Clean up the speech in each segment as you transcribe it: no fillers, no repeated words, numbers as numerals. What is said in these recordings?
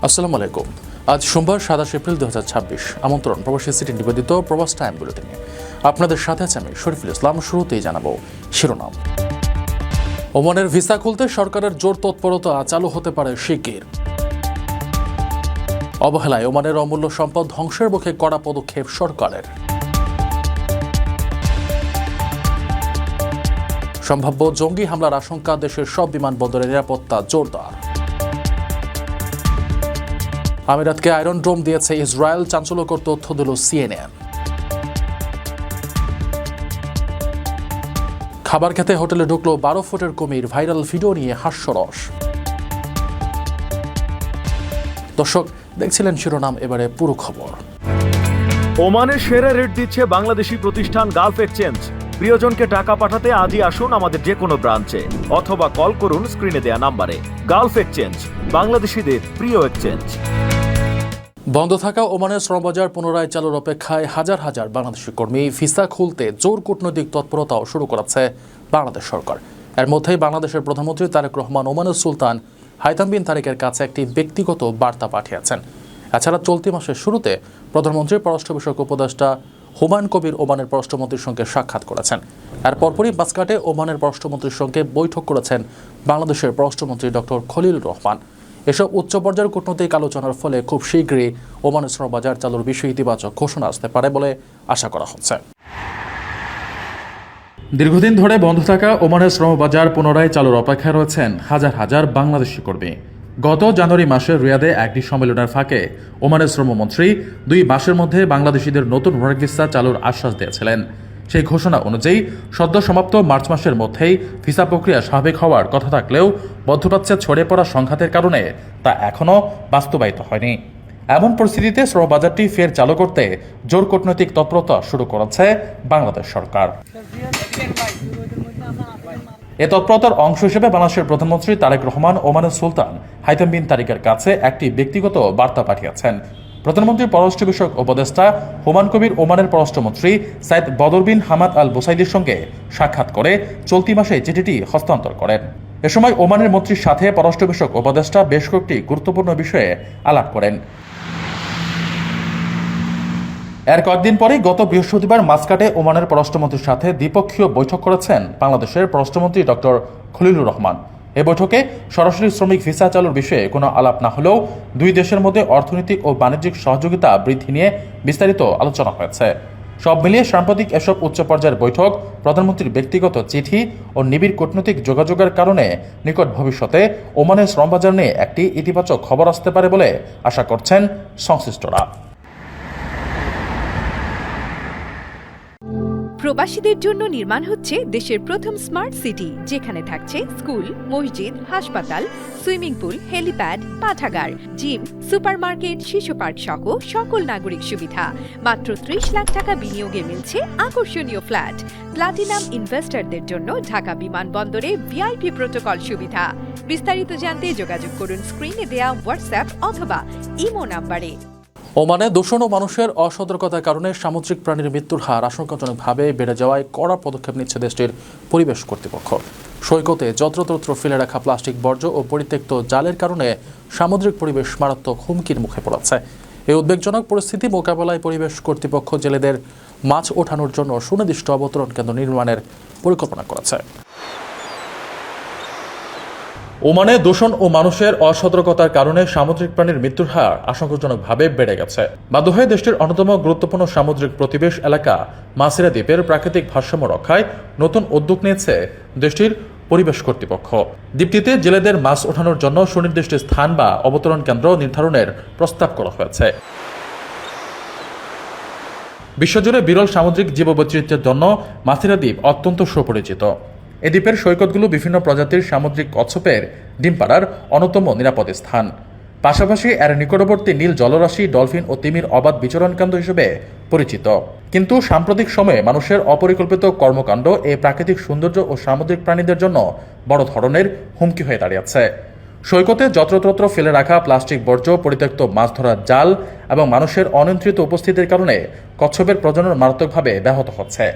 আসসালামু আলাইকুম। আজ সোমবার 27 এপ্রিল 2026। আমন্ত্রণ প্রবাসী সিটি নিবেদিত প্রবাস টাইম বুলেটিনে। আপনাদের সাথে আছে আমি শরীফুল ইসলাম। শুরুতেই জানাবো শিরোনাম। ওমানের ভিসা খুলতে সরকারের জোর তৎপরতা চালু হতে পারে শিগগির। অবহেলায় ওমানের অমূল্য সম্পদ ধ্বংসের মুখে কড়া পদক্ষেপ সরকারের। সম্ভাব্য জঙ্গি হামলার আশঙ্কা, দেশের সব বিমানবন্দরের নিরাপত্তা জোরদার। আমিরাতকে আয়রন ড্রোম দিয়েছে ইসরায়েল, চাঞ্চল্যকর তথ্য দিল সিএনএন। খাবার খেতে হোটেলে ঢুকলো 12 ফুটের কুমির, ভাইরাল ভিডিও নিয়ে হাস্যরস। দর্শক দেখছিলেন শিরোনাম, এবারে পুরো খবর। ওমানের সেরা রেট দিচ্ছে বাংলাদেশি প্রতিষ্ঠান গালফ এক্সচেঞ্জ। প্রিয়জনকে টাকা পাঠাতে আজই আসুন আমাদের যে কোনো ব্রাঞ্চে অথবা কল করুন স্ক্রিনে দেয়া নাম্বারে। গালফ এক্সচেঞ্জ, বাংলাদেশিদের প্রিয় এক্সচেঞ্জ। বন্ধ থাকা ওমানের শ্রমবাজার পুনরায় চালুর অপেক্ষায় হাজার হাজার বাংলাদেশি কর্মী। ভিসা খুলতে জোর কূটনৈতিক তৎপরতাও শুরু করেছে বাংলাদেশ সরকার। এর মধ্যেই বাংলাদেশের প্রধানমন্ত্রী তারেক রহমান ওমানের সুলতান হাইতাম বিন তারিকের কাছে একটি ব্যক্তিগত বার্তা পাঠিয়েছেন। এছাড়া চলতি মাসের শুরুতে প্রধানমন্ত্রীর পররাষ্ট্র বিষয়ক উপদেষ্টা হুমায়ুন কবির ওমানের পররাষ্ট্রমন্ত্রীর সঙ্গে সাক্ষাৎ করেছেন। এর পরপরই মাসকাটে ওমানের পররাষ্ট্রমন্ত্রীর সঙ্গে বৈঠক করেছেন বাংলাদেশের পররাষ্ট্রমন্ত্রী ডক্টর খলিল রহমান। এসব উচ্চ পর্যায়ের কূটনৈতিক আলোচনার ফলে খুব শীঘ্রই ওমানের শ্রমবাজার চালুর বিষয়ে ইতিবাচক ঘোষণা আসতে পারে বলে আশা করা হচ্ছে। দীর্ঘদিন ধরে বন্ধ থাকা ওমানের শ্রমবাজার পুনরায় চালুর অপেক্ষায় রয়েছেন হাজার হাজার বাংলাদেশি কর্মী। গত জানুয়ারি মাসে রিয়াদে একটি সম্মেলনের ফাঁকে ওমানের শ্রমমন্ত্রী 2 মাসের মধ্যে বাংলাদেশিদের নতুন ওয়ার্ক ভিসা চালুর আশ্বাস দিয়েছিলেন। সেই ঘোষণা অনুযায়ী সদ্য সমাপ্ত মার্চ মাসের মধ্যেই ভিসা প্রক্রিয়া স্বাভাবিক হওয়ার কথা থাকলেও মধ্যপ্রাচ্যে ছড়িয়ে পড়া সংঘাতের কারণে তা এখনও বাস্তবায়িত হয়নি। এমন পরিস্থিতিতে শ্রমবাজারটি ফের চালু করতে জোর কূটনৈতিক তৎপরতা শুরু করেছে বাংলাদেশ সরকার। এ তৎপরতার অংশ হিসেবে বাংলাদেশের প্রধানমন্ত্রী তারেক রহমান ওমানের সুলতান হাইতাম বিন তারিকের কাছে একটি ব্যক্তিগত বার্তা পাঠিয়েছেন। প্রধানমন্ত্রীর পররাষ্ট্র বিষয়ক উপদেষ্টা হুমায়ুন কবির ওমানের পররাষ্ট্রমন্ত্রী সাইদ বদর বিন হামাদ আল বুসাইদির সঙ্গে সাক্ষাৎ করে চলতি মাসে চিঠিটি হস্তান্তর করেন। এ সময় ওমানের মন্ত্রীর সাথে পররাষ্ট্র বিষয়ক উপদেষ্টা বেশ কয়েকটি গুরুত্বপূর্ণ বিষয়ে আলাপ করেন। এর কয়েকদিন পরেই গত বৃহস্পতিবার মাসকাটে ওমানের পররাষ্ট্রমন্ত্রীর সাথে দ্বিপক্ষীয় বৈঠক করেছেন বাংলাদেশের পররাষ্ট্রমন্ত্রী ডক্টর খলিলুর রহমান। এ বৈঠকে সরাসরি শ্রমিক ভিসা চালুর বিষয়ে কোনো আলাপ না হলেও দুই দেশের মধ্যে অর্থনৈতিক ও বাণিজ্যিক সহযোগিতা বৃদ্ধি নিয়ে বিস্তারিত আলোচনা হয়েছে। সব মিলিয়ে সাম্প্রতিক এসব উচ্চ পর্যায়ের বৈঠক প্রধানমন্ত্রীর ব্যক্তিগত চিঠি ও নিবিড় কূটনৈতিক যোগাযোগের কারণে নিকট ভবিষ্যতে ওমানের শ্রমবাজার নিয়ে একটি ইতিবাচক খবর আসতে পারে বলে আশা করছেন সংশ্লিষ্টরা। প্রবাসীদের জন্য নির্মাণ হচ্ছে দেশের প্রথম স্মার্ট সিটি, যেখানে থাকছে স্কুল, মসজিদ, হাসপাতাল, সুইমিং পুল, হেলিপ্যাড, পাঠাগার, জিম, সুপারমার্কেট, শিশু পার্ক সহ সকল নাগরিক সুবিধা। মাত্র 30 লাখ টাকা বিনিয়োগে মিলছে আকর্ষণীয় ফ্ল্যাট। প্লাটিনাম ইনভেস্টরদের জন্য ঢাকা বিমানবন্দরে ভিআইপি প্রোটোকল সুবিধা। বিস্তারিত জানতে যোগাযোগ করুন স্ক্রিনে দেয়া হোয়াটসঅ্যাপ অথবা ইমো নাম্বারে। ওমানে দূষণ ও মানুষের অসতর্কতার কারণে সামুদ্রিক প্রাণীর মৃত্যুর হার আশঙ্কাজনকভাবে বেড়ে যাওয়ায় কড়া পদক্ষেপ নিচ্ছে দেশটির পরিবেশ কর্তৃপক্ষ। সৈকতে যত্রতত্র ফেলে রাখা প্লাস্টিক বর্জ্য ও পরিত্যক্ত জালের কারণে সামুদ্রিক পরিবেশ মারাত্মক হুমকির মুখে পড়েছে। এই উদ্বেগজনক পরিস্থিতি মোকাবেলায় পরিবেশ কর্তৃপক্ষ জেলেদের মাছ ওঠানোর জন্য সুনির্দিষ্ট অবতরণ কেন্দ্র নির্মাণের পরিকল্পনা করেছে। ওমানে দূষণ ও মানুষের অসতর্কতার কারণে সামুদ্রিক প্রাণীর মৃত্যুর হার আশঙ্কাজনকভাবে বেড়ে গেছে। বাধ্য হয়ে দেশটির অন্যতম গুরুত্বপূর্ণ সামুদ্রিক প্রতিবেশ এলাকা মাসিরা দ্বীপের প্রাকৃতিক ভারসাম্য রক্ষায় নতুন উদ্যোগ নিয়েছে দেশটির পরিবেশ কর্তৃপক্ষ। দ্বীপটিতে জেলেদের মাছ ওঠানোর জন্য সুনির্দিষ্ট স্থান বা অবতরণ কেন্দ্র নির্ধারণের প্রস্তাব করা হয়েছে। বিশ্বজুড়ে বিরল সামুদ্রিক জীববৈচিত্র্যের জন্য মাসিরা দ্বীপ অত্যন্ত সুপরিচিত। এ দ্বীপের সৈকতগুলো বিভিন্ন প্রজাতির সামুদ্রিক কচ্ছপের ডিম পাড়ার অন্যতম নিরাপদ স্থান। পাশাপাশি এর নিকটবর্তী নীল জলরাশি, ডলফিন ও তিমির অবাধ বিচরণ কেন্দ্র হিসেবে পরিচিত। কিন্তু সাম্প্রতিক সময়ে মানুষের অপরিকল্পিত কর্মকাণ্ড এই প্রাকৃতিক সৌন্দর্য ও সামুদ্রিক প্রাণীদের জন্য বড় ধরনের হুমকি হয়ে দাঁড়িয়েছে। সৈকতে যত্রতত্র ফেলে রাখা প্লাস্টিক বর্জ্য, পরিত্যক্ত মাছ ধরার জাল এবং মানুষের অনিয়ন্ত্রিত উপস্থিতির কারণে কচ্ছপের প্রজনন মারাত্মকভাবে ব্যাহত হচ্ছে।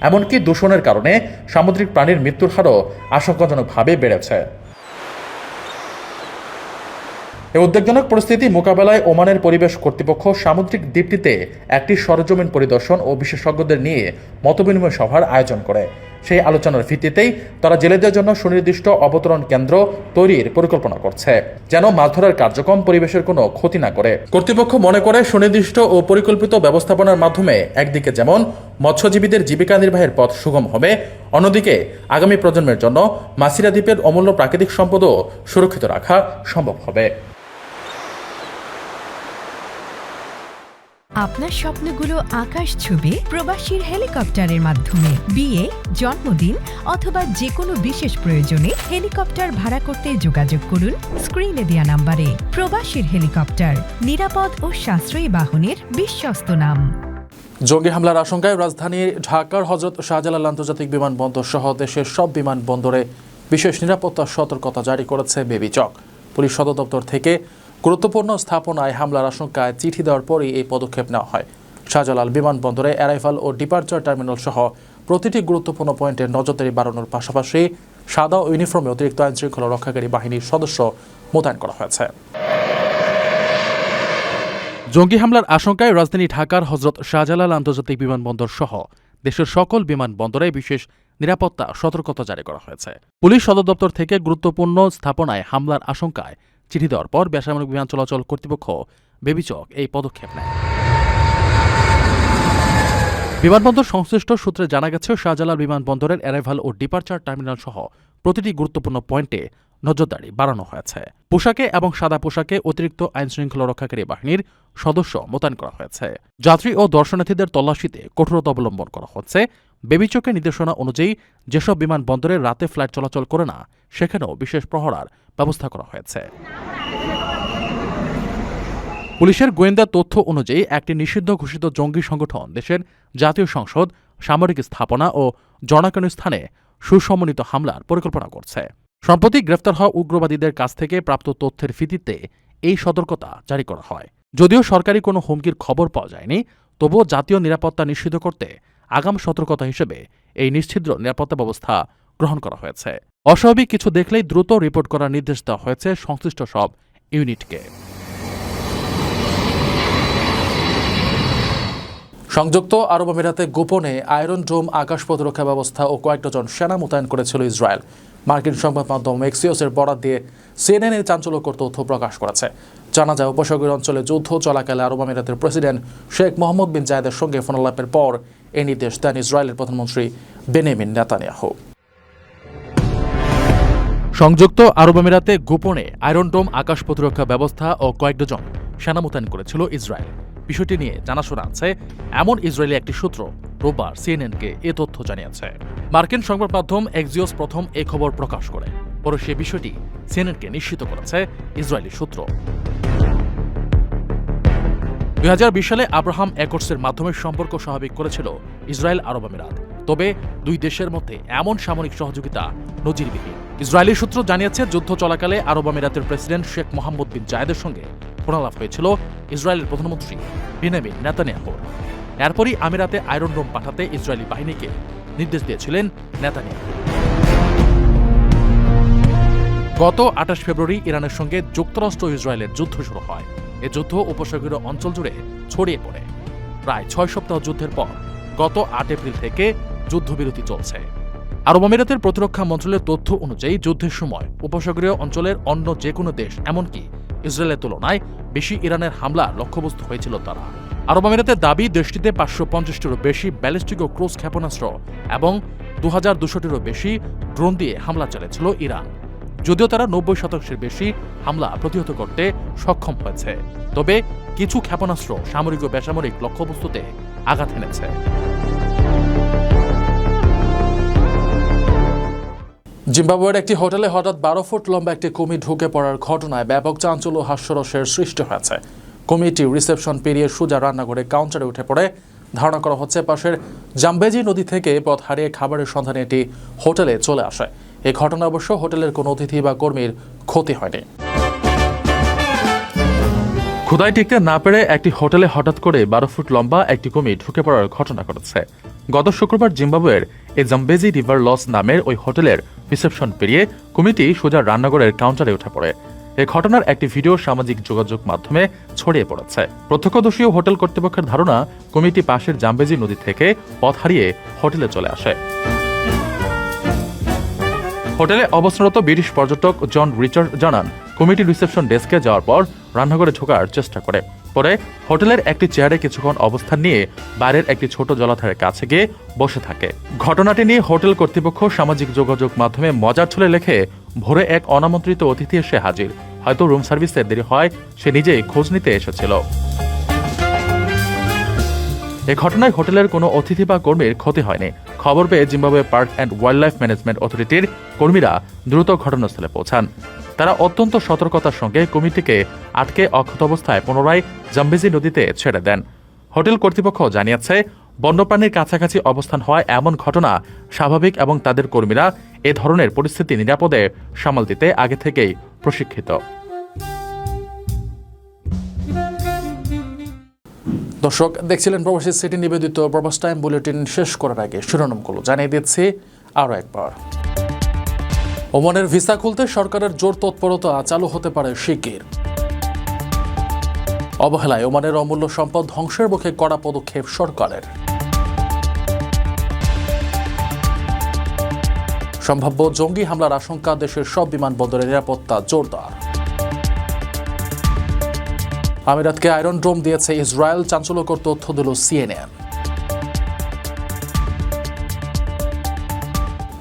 এমনকি দূষণের কারণে সামুদ্রিক প্রাণীর মৃত্যুর হারও আশঙ্কাজনকভাবে বেড়েছে। এই উদ্বেগজনক পরিস্থিতি মোকাবেলায় ওমানের পরিবেশ কর্তৃপক্ষ সামুদ্রিক দ্বীপটিতে একটি সরেজমিন পরিদর্শন ও বিশেষজ্ঞদের নিয়ে মতবিনিময় সভার আয়োজন করে। সেই আলোচনার ভিত্তিতেই তারা জেলেদের জন্য সুনির্দিষ্ট অবতরণ কেন্দ্র তৈরির পরিকল্পনা করছে, যেন মাছ ধরার কার্যক্রম পরিবেশের কোনো ক্ষতি না করে। কর্তৃপক্ষ মনে করে সুনির্দিষ্ট ও পরিকল্পিত ব্যবস্থাপনার মাধ্যমে একদিকে যেমন মৎস্যজীবীদের জীবিকা নির্বাহের পথ সুগম হবে, অন্যদিকে আগামী প্রজন্মের জন্য মাসিরা দ্বীপের অমূল্য প্রাকৃতিক সম্পদও সুরক্ষিত রাখা সম্ভব হবে। আপনার স্বপ্নগুলো আকাশ ছুবে প্রবাসীর হেলিকপ্টারের মাধ্যমে। বিয়ে, জন্মদিন অথবা যে কোনো বিশেষ প্রয়োজনে হেলিকপ্টার ভাড়া করতে যোগাযোগ করুন স্ক্রিনে দেয়া নাম্বারে। প্রবাসীর হেলিকপ্টার, নিরাপদ ও সাশ্রয়ী বাহনের বিশ্বস্ত নাম। জঙ্গি হামলার আশঙ্কায় রাজধানীর ঢাকার হযরত শাহজালাল আন্তর্জাতিক বিমানবন্দর সহ দেশের সব বিমানবন্দরে বিশেষ নিরাপত্তা সতর্কতা জারি করেছে বেবিচক। পুলিশ সদর দপ্তর থেকে গুরুত্বপূর্ণ স্থাপনায় হামলার আশঙ্কায় চিঠি দেওয়ার পরই এই পদক্ষেপ নেওয়া হয়। শাহজালাল বিমানবন্দরে অ্যারাইভাল ও ডিপার্চার টার্মিনাল সহ প্রতিটি গুরুত্বপূর্ণ পয়েন্টে নজরদারি বাড়ানোর পাশাপাশি সাদা ইউনিফর্মে অতিরিক্ত আইনশৃঙ্খলা রক্ষাকারী বাহিনীর সদস্য মোতায়েন করা হয়েছে। জঙ্গি হামলার আশঙ্কায় রাজধানী ঢাকার হযরত শাহজালাল আন্তর্জাতিক বিমানবন্দর সহ দেশের সকল বিমানবন্দরে বিশেষ নিরাপত্তা সতর্কতা জারি করা হয়েছে। পুলিশ সদর দপ্তর থেকে গুরুত্বপূর্ণ স্থাপনায় হামলার আশঙ্কায় চিঠি দেওয়ার পর বেসামরিক বিমান চলাচল কর্তৃপক্ষ বেবিচক এই পদক্ষেপ নেয়। বিমানবন্দর সংশ্লিষ্ট সূত্রে জানা গেছে, শাহজালাল বিমানবন্দরের অ্যারাইভাল ও ডিপার্চার টার্মিনাল সহ প্রতিটি গুরুত্বপূর্ণ পয়েন্টে নজরদারি বাড়ানো হয়েছে। পোশাকে এবং সাদা পোশাকে অতিরিক্ত আইনশৃঙ্খলা রক্ষাকারী বাহিনীর সদস্য মোতায়েন করা হয়েছে। যাত্রী ও দর্শনার্থীদের তল্লাশিতে কঠোরতা অবলম্বন করা হচ্ছে। বেবিচকের নির্দেশনা অনুযায়ী যেসব বিমানবন্দরে রাতে ফ্লাইট চলাচল করে না, সেখানেও বিশেষ প্রহরার ব্যবস্থা করা হয়েছে। পুলিশের গোয়েন্দা তথ্য অনুযায়ী একটি নিষিদ্ধ ঘোষিত জঙ্গি সংগঠন দেশের জাতীয় সংসদ, সামরিক স্থাপনা ও জনাকীর্ণ স্থানে সুসমন্বিত হামলার পরিকল্পনা করছে। সম্প্রতি গ্রেফতার হওয়া উগ্রবাদীদের কাছ থেকে প্রাপ্ত তথ্যের ভিত্তিতে এই সতর্কতা জারি করা হয়। যদিও সরকারি কোনো হুমকির খবর পাওয়া যায়নি, তবুও জাতীয় নিরাপত্তা নিশ্চিত করতে আগাম সতর্কতা হিসেবে এই নিশ্ছিদ্র নিরাপত্তা ব্যবস্থা গ্রহণ করা হয়েছে। অস্বাভাবিক কিছু দেখলেই দ্রুত রিপোর্ট করার নির্দেশ দেওয়া হয়েছে সংশ্লিষ্ট সব ইউনিটকে। সংযুক্ত আরব আমিরাতে গোপনে আয়রন ডোম আকাশ প্রতিরক্ষা ব্যবস্থা ও কয়েক ডজন সেনা মোতায়েন করেছিল ইসরায়েল। মার্কিন সংবাদ মাধ্যম এক্সিওসের বরাত দিয়ে সিএনএন এর চাঞ্চল্যকর তথ্য প্রকাশ করেছে। জানা যায়, উপসাগরীয় অঞ্চলে যুদ্ধ চলাকালে আরব আমিরাতের প্রেসিডেন্ট শেখ মোহাম্মদ বিন জায়েদের সঙ্গে ফোনালাপের পর এই নির্দেশ দেন ইসরায়েলের প্রধানমন্ত্রী বেনিয়ামিন নেতানিয়াহু। সংযুক্ত আরব আমিরাতে গোপনে আয়রন ডোম আকাশ প্রতিরক্ষা ব্যবস্থা ও কয়েক ডজন সেনা মোতায়েন করেছিল ইসরায়েল। বিষয়টি নিয়ে জানাশোনা আছে এমন ইসরায়েলি একটি সূত্র রোববার সিএনএনকে এ তথ্য জানিয়েছে। মার্কিন সংবাদ মাধ্যম এক্সিওস প্রথম এই খবর প্রকাশ করে, পরে সে বিষয়টি সিএনএনকে নিশ্চিত করেছে ইসরায়েলি সূত্র। 2020 সালে আব্রাহাম অ্যাকর্ডসের মাধ্যমে সম্পর্ক স্বাভাবিক করেছিল ইসরায়েল আরব আমিরাত। তবে দুই দেশের মধ্যে এমন সামরিক সহযোগিতা নজিরবিহীন। ইসরায়েলি সূত্র জানিয়েছে, যুদ্ধ চলাকালে আরব আমিরাতের প্রেসিডেন্ট শেখ মোহাম্মদ বিন জায়েদের সঙ্গে ফোনালাপ হয়েছিল ইসরায়েলের প্রধানমন্ত্রী বেনিয়ামিন নেতানিয়াহুর। এরপরই আমিরাতে আয়রন ডোম পাঠাতে ইসরায়েলি বাহিনীকে নির্দেশ দিয়েছিলেন নেতানিয়াহু। গত 28 ফেব্রুয়ারি ইরানের সঙ্গে যুক্তরাষ্ট্র ও ইসরায়েলের যুদ্ধ শুরু হয়। এ যুদ্ধ উপসাগরীয় অঞ্চল জুড়ে ছড়িয়ে পড়ে। প্রায় 6 সপ্তাহ যুদ্ধের পর গত 8 এপ্রিল থেকে যুদ্ধবিরতি চলছে। আরব আমিরাতের প্রতিরক্ষা মন্ত্রণালয়ের তথ্য অনুযায়ী যুদ্ধের সময় উপসাগরীয় অঞ্চলের অন্য যে কোনো দেশ, এমনকি ইসরায়েলের তুলনায় বেশি ইরানের হামলা লক্ষ্যবস্তু হয়েছিল তারা। আরব আমিরাতের দাবি, দেশটিতে 550টিরও বেশি ব্যালিস্টিক ও ক্রুজ ক্ষেপণাস্ত্র এবং 2200টিরও বেশি ড্রোন দিয়ে হামলা চালিয়েছিল ইরান। যদিও তারা 90% বেশি হামলা প্রতিহত করতে সক্ষম হয়েছে, তবে কিছু ক্ষেপণাস্ত্র সামরিক ও বেসামরিক লক্ষ্যবস্তুতে আঘাত এনেছে। জিম্বাবুয়ের একটি হোটেলে হঠাৎ 12 ফুট লম্বা একটি কুমির ঢুকে পড়ার ঘটনায় ব্যাপক চাঞ্চল্য ও হাস্যরসের সৃষ্টি হয়েছে। কুমিরটি রিসেপশন পেরিয়ে সোজা রান্নাঘরে কাউন্টারে উঠে পড়ে। ধারণা করা হচ্ছে পাশের জাম্বেজি নদী থেকে পথ হারিয়ে খাবারের সন্ধানে এটি হোটেলে চলে আসে। এই ঘটনা অবশ্য হোটেলের কোনো অতিথি বা কর্মীর ক্ষতি হয়নি। ক্ষুধায় টিকতে না পেরে একটি হোটেলে হঠাৎ করে 12 ফুট লম্বা একটি কুমির ঢুকে পড়ার ঘটনা ঘটেছে। গত শুক্রবার জিম্বাবুয়ের জাম্বেজি রিভার লস নামের ওই হোটেলের রিসেপশন পেরিয়ে কুমিরটি সোজা রান্নাঘরের কাউন্টারে উঠে পড়ে। এই ঘটনার একটি ভিডিও সামাজিক যোগাযোগ মাধ্যমে ছড়িয়ে পড়েছে। প্রত্যক্ষদর্শী ও হোটেল কর্তৃপক্ষের ধারণা, কমিটি পাশের জাম্বেজি নদী থেকে পথ হারিয়ে হোটেলে চলে আসে। হোটেলে অবস্থানরত ব্রিটিশ পর্যটক জন রিচার্ড জানান, কমিটি রিসেপশন ডেস্কে যাওয়ার পর রান্নাঘরে ঢোকার চেষ্টা করে। পরে হোটেলের একটি চেয়ারে কিছুক্ষণ অবস্থান নিয়ে বাইরের একটি ছোট জলাধারের কাছে গিয়ে বসে থাকে। ঘটনাটি নিয়ে হোটেল কর্তৃপক্ষ সামাজিক যোগাযোগ মাধ্যমে মজার ছলে লেখে, ভোরে এক অনামন্ত্রিত অতিথি এসে হাজির, হয়তো রুম সার্ভিসে দেরি হয়, সে নিজেই খোঁজ নিতে এসেছিল। এ ঘটনায় হোটেলের কোনো অতিথি বা কর্মীর ক্ষতি হয়নি। খবর পেয়ে Zimbabwe park and wild life management অথরিটির কর্মীরা দ্রুত ঘটনাস্থলে পৌঁছান। তারা অত্যন্ত সতর্কতার সঙ্গে কমিটিকে আটকে অক্ষত অবস্থায় পুনরায় জাম্বেজি নদীতে ছেড়ে দেন। হোটেল কর্তৃপক্ষ জানিয়েছে, বন্যপ্রাণীর কাছাকাছি অবস্থান হওয়ায় এমন ঘটনা স্বাভাবিক এবং তাদের কর্মীরা এ ধরনের পরিস্থিতি নিরাপদে সামাল দিতে আগে থেকেই প্রশিক্ষিত। দর্শক দেখছিলেন প্রবাসী সিটি নিবেদিত প্রবাস টাইম বুলেটিন। শেষ করার আগে শিরোনামগুলো জানিয়ে দিচ্ছি আরও একবার। ওমানের ভিসা খুলতে সরকারের জোর তৎপরতা চালু হতে পারে শিগগির। অবহেলায় ওমানের অমূল্য সম্পদ ধ্বংসের মুখে কড়া পদক্ষেপ সরকারের। সম্ভাব্য জঙ্গি হামলার আশঙ্কা, দেশের সব বিমানবন্দরের নিরাপত্তা জোরদার। আমিরাতকে আয়রন ড্রোম দিয়েছে ইসরায়েল, চাঞ্চল্যকর তথ্য দিল CNN।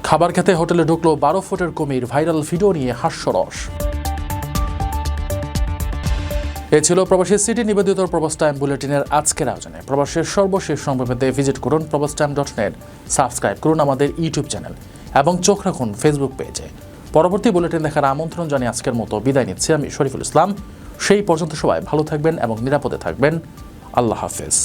খাবার খেতে হোটেলে ঢুকলো 12 ফুটের কুমির, ভাইরাল ভিডিও নিয়ে হাস্যরস। এ ছিল প্রবাসী সিটি নিবেদিত প্রবাস টাইম বুলেটিনের আজকের আয়োজনে। প্রবাসের সর্বশেষ সংবাদ পেতে ভিজিট করুন probastime.net, সাবস্ক্রাইব করুন আমাদের ইউটিউব চ্যানেল এবং চোখ রাখুন ফেসবুক পেজে। পরবর্তী বুলেটিন দেখার আমন্ত্রণ জানিয়ে আজকের মতো বিদায় নিচ্ছি আমি শরীফুল ইসলাম। সেই পর্যন্ত সবাই ভালো থাকবেন এবং নিরাপদে থাকবেন। আল্লাহ হাফেজ।